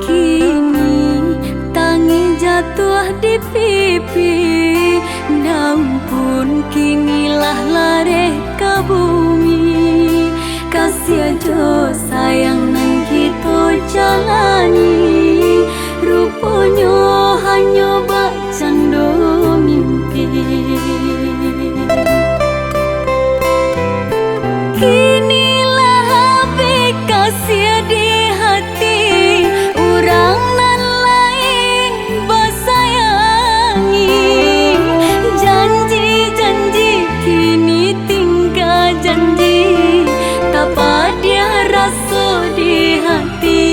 Kini tangi jatuh di pipi, daun pun kinilah lari ke bumi. Kasih aja sayang nang kita jalani, rupanya hanya bak cando mimpi. Kinilah habis kasih di hati, orang nan lain bersayangi. Janji-janji kini tinggal janji, tanpa dia rasa di hati.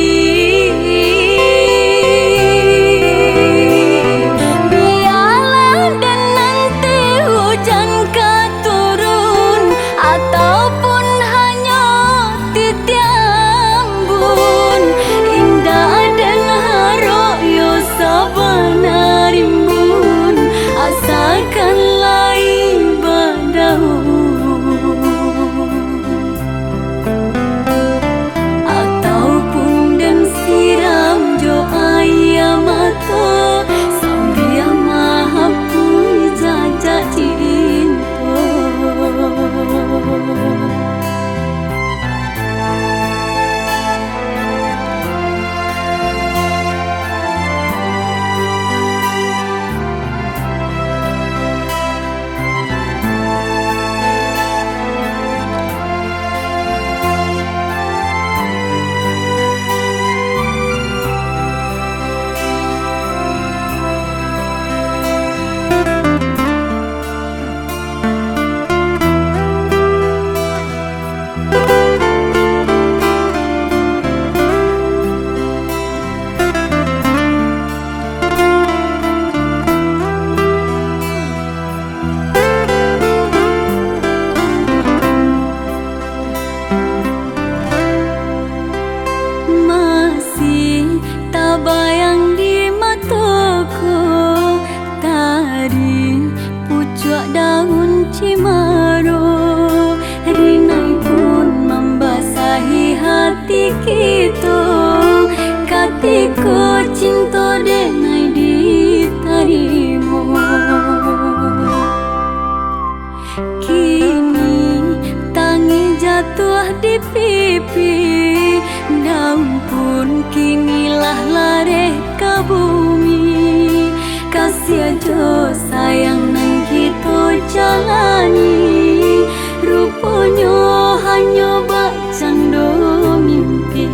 Biarlah dan nanti hujan kah turun, ataupun hanya titiambun, indah dan harap yo sabar rimbun, asalkan lain berdaun. Ataupun dan siram jo air mata, sambil menghapus jejak cinta. Masih tak bayang di mataku tadi pucuk daun cemara, rinai pun membasahi hati kita, ketika cinta denai diterima. Kini tangi jatuh di pipi, daun pun kinilah lari ke bumi. Kasih aja sayang nang kita jalani, rupanya hanya bak cando mimpi.